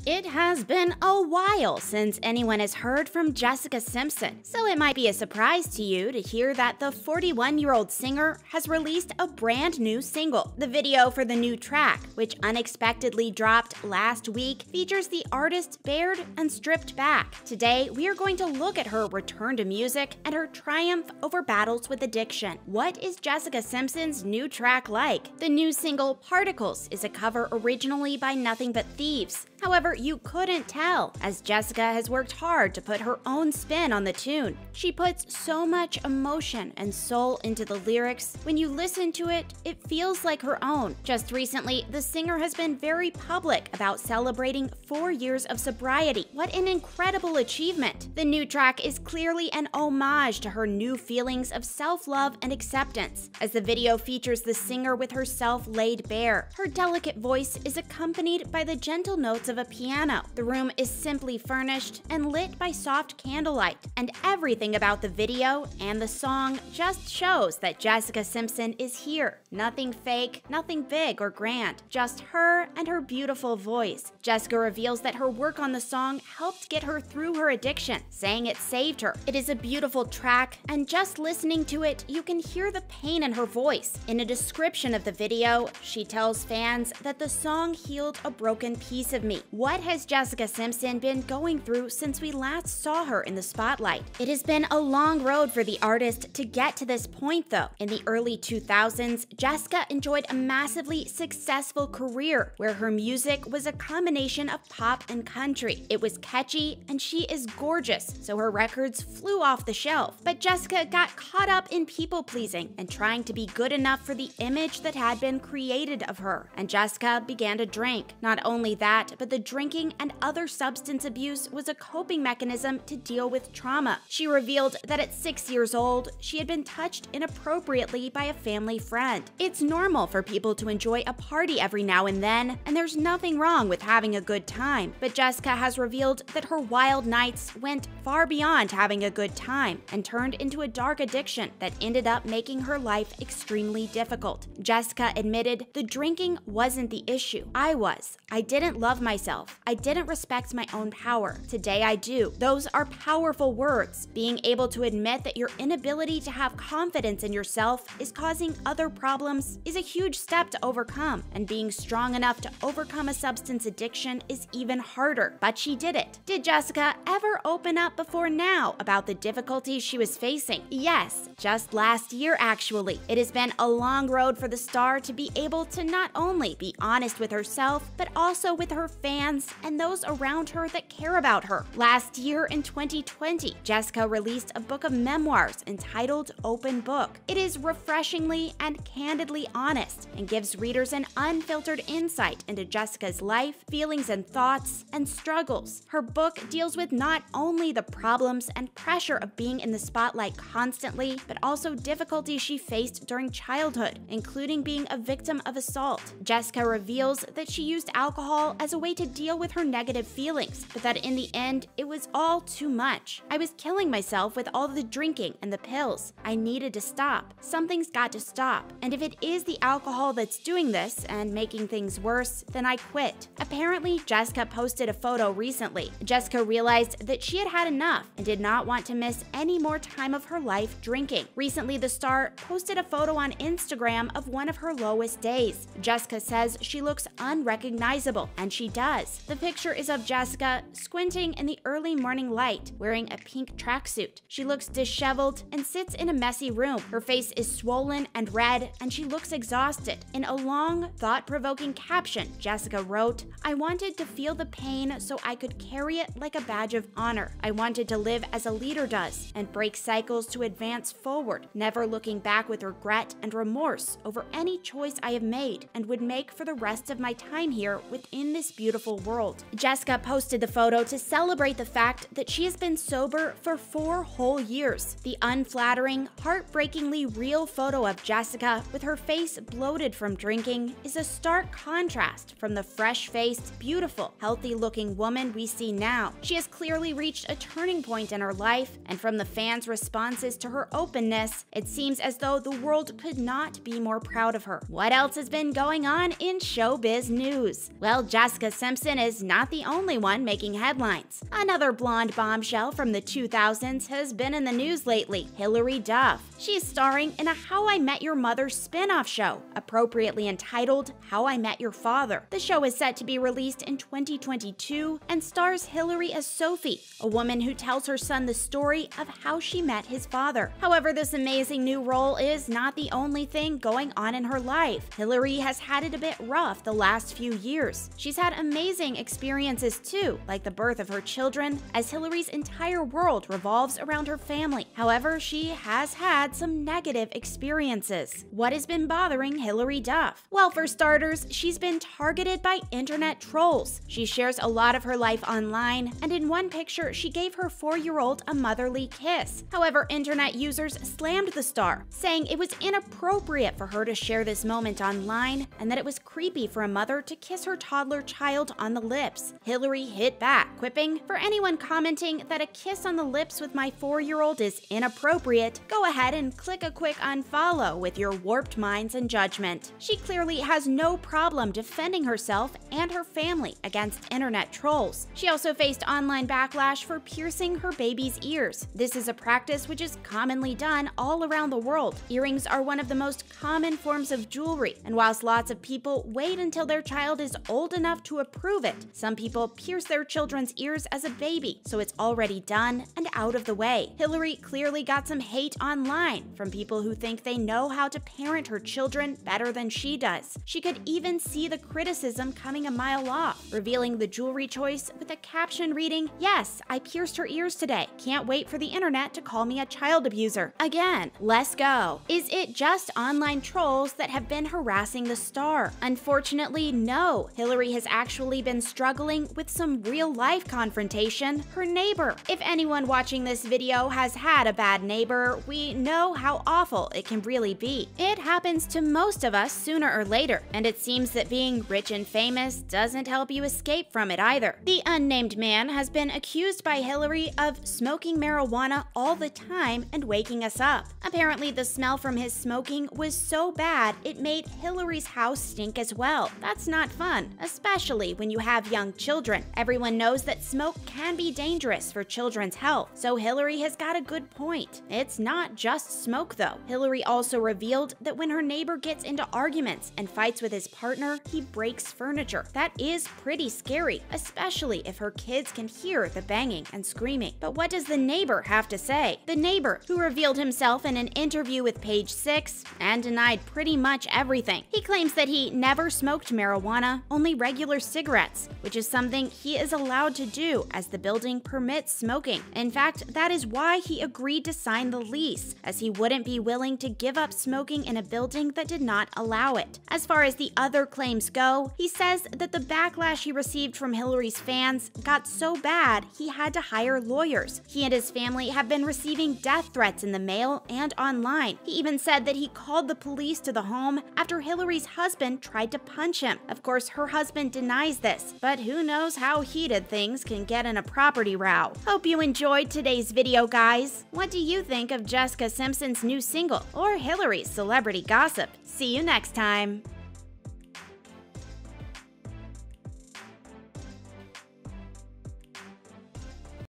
It has been a while since anyone has heard from Jessica Simpson, so it might be a surprise to you to hear that the 41-year-old singer has released a brand new single. The video for the new track, which unexpectedly dropped last week, features the artist bared and stripped back. Today, we are going to look at her return to music and her triumph over battles with addiction. What is Jessica Simpson's new track like? The new single, Particles, is a cover originally by Nothing But Thieves. However, you couldn't tell, as Jessica has worked hard to put her own spin on the tune. She puts so much emotion and soul into the lyrics. When you listen to it, it feels like her own. Just recently, the singer has been very public about celebrating 4 years of sobriety. What an incredible achievement! The new track is clearly an homage to her new feelings of self-love and acceptance, as the video features the singer with herself laid bare. Her delicate voice is accompanied by the gentle notes of a piano. The room is simply furnished and lit by soft candlelight, and everything about the video and the song just shows that Jessica Simpson is here. Nothing fake, nothing big or grand, just her and her beautiful voice. Jessica reveals that her work on the song helped get her through her addiction, saying it saved her. It is a beautiful track, and just listening to it, you can hear the pain in her voice. In a description of the video, she tells fans that the song healed a broken piece of me. What has Jessica Simpson been going through since we last saw her in the spotlight? It has been a long road for the artist to get to this point, though. In the early 2000s, Jessica enjoyed a massively successful career where her music was a combination of pop and country. It was catchy, and she is gorgeous, so her records flew off the shelf. But Jessica got caught up in people-pleasing and trying to be good enough for the image that had been created of her, and Jessica began to drink. Not only that, but the drinking and other substance abuse was a coping mechanism to deal with trauma. She revealed that at 6 years old, she had been touched inappropriately by a family friend. It's normal for people to enjoy a party every now and then, and there's nothing wrong with having a good time. But Jessica has revealed that her wild nights went far beyond having a good time and turned into a dark addiction that ended up making her life extremely difficult. Jessica admitted, "The drinking wasn't the issue. I didn't love myself. I didn't respect my own power. Today I do." Those are powerful words. Being able to admit that your inability to have confidence in yourself is causing other problems is a huge step to overcome, and being strong enough to overcome a substance addiction is even harder. But she did it. Did Jessica ever open up before now about the difficulties she was facing? Yes, just last year actually. It has been a long road for the star to be able to not only be honest with herself, but also with her fans and those around her that care about her. Last year in 2020, Jessica released a book of memoirs entitled Open Book. It is refreshingly and candidly honest and gives readers an unfiltered insight into Jessica's life, feelings and thoughts, and struggles. Her book deals with not only the problems and pressure of being in the spotlight constantly, but also difficulties she faced during childhood, including being a victim of assault. Jessica reveals that she used alcohol as a way to deal with her negative feelings, but that in the end, it was all too much. "I was killing myself with all the drinking and the pills. I needed to stop. Something's got to stop. And if it is the alcohol that's doing this and making things worse, then I quit." Apparently, Jessica posted a photo recently. Jessica realized that she had had enough and did not want to miss any more time of her life drinking. Recently, the star posted a photo on Instagram of one of her lowest days. Jessica says she looks unrecognizable, and she does. The picture is of Jessica squinting in the early morning light, wearing a pink tracksuit. She looks disheveled and sits in a messy room. Her face is swollen and red, and she looks exhausted. In a long, thought-provoking caption, Jessica wrote, "I wanted to feel the pain so I could carry it like a badge of honor. I wanted to live as a leader does and break cycles to advance forward, never looking back with regret and remorse over any choice I have made and would make for the rest of my time here within this beautiful world." Jessica posted the photo to celebrate the fact that she has been sober for 4 whole years. The unflattering, heartbreakingly real photo of Jessica with her face bloated from drinking is a stark contrast from the fresh-faced, beautiful, healthy-looking woman we see now. She has clearly reached a turning point in her life, and from the fans' responses to her openness, it seems as though the world could not be more proud of her. What else has been going on in showbiz news? Well, Jessica Simpson is not the only one making headlines. Another blonde bombshell from the 2000s has been in the news lately, HILARY Duff. She's starring in a How I Met Your Mother spin-off show, appropriately entitled How I Met Your Father. The show is set to be released in 2022 and stars HILARY as Sophie, a woman who tells her son the story of how she met his father. However, this amazing new role is not the only thing going on in her life. HILARY has had it a bit rough the last few years. She's had amazing experiences too, like the birth of her children, as HILARY's entire world revolves around her family. However, she has had some negative experiences. What has been bothering HILARY Duff? Well, for starters, she's been targeted by internet trolls. She shares a lot of her life online, and in one picture, she gave her 4-year-old a motherly kiss. However, internet users slammed the star, saying it was inappropriate for her to share this moment online and that it was creepy for a mother to kiss her toddler child on the lips. HILARY hit back, quipping, "For anyone commenting that a kiss on the lips with my 4-year-old is inappropriate, go ahead and click a quick unfollow with your warped minds and judgment." She clearly has no problem defending herself and her family against internet trolls. She also faced online backlash for piercing her baby's ears. This is a practice which is commonly done all around the world. Earrings are one of the most common forms of jewelry, and whilst lots of people wait until their child is old enough to approve it, some people pierce their children's ears as a baby, so it's already done and out of the way. HILARY clearly got some hate online from people who think they know how to parent her children better than she does. She could even see the criticism coming a mile off, revealing the jewelry choice with a caption reading, "Yes, I pierced her ears today. Can't wait for the internet to call me a child abuser." Again, let's go. Is it just online trolls that have been harassing the star? Unfortunately, no. HILARY has actually been struggling with some real-life confrontation. Her neighbor. If anyone watching this video has had a bad neighbor, we know how awful it can really be. It happens to most of us sooner or later, and it seems that being rich and famous doesn't help you escape from it either. The unnamed man has been accused by HILARY of smoking marijuana all the time and waking us up. Apparently, the smell from his smoking was so bad it made HILARY's house stink as well. That's not fun, especially when you have young children. Everyone knows that smoke can be dangerous for children's health, so HILARY has got a good point. It's not just smoke though. HILARY also revealed that when her neighbor gets into arguments and fights with his partner, he breaks furniture. That is pretty scary, especially if her kids can hear the banging and screaming. But what does the neighbor have to say? The neighbor, who revealed himself in an interview with Page 6 and denied pretty much everything. He claims that he never smoked marijuana, only regular cigarettes, which is something he is allowed to do as the building permits smoking. In fact, that is why he agreed to sign the lease, as he wouldn't be willing to give up smoking in a building that did not allow it. As far as the other claims go, he says that the backlash he received from HILARY's fans got so bad he had to hire lawyers. He and his family have been receiving death threats in the mail and online. He even said that he called the police to the home after HILARY's husband tried to punch him. Of course, her husband denies this, but who knows how heated things can get in a property row. Hope you enjoyed today's video, guys. What do you think of Jessica Simpson's new single or HILARY's celebrity gossip? See you next time.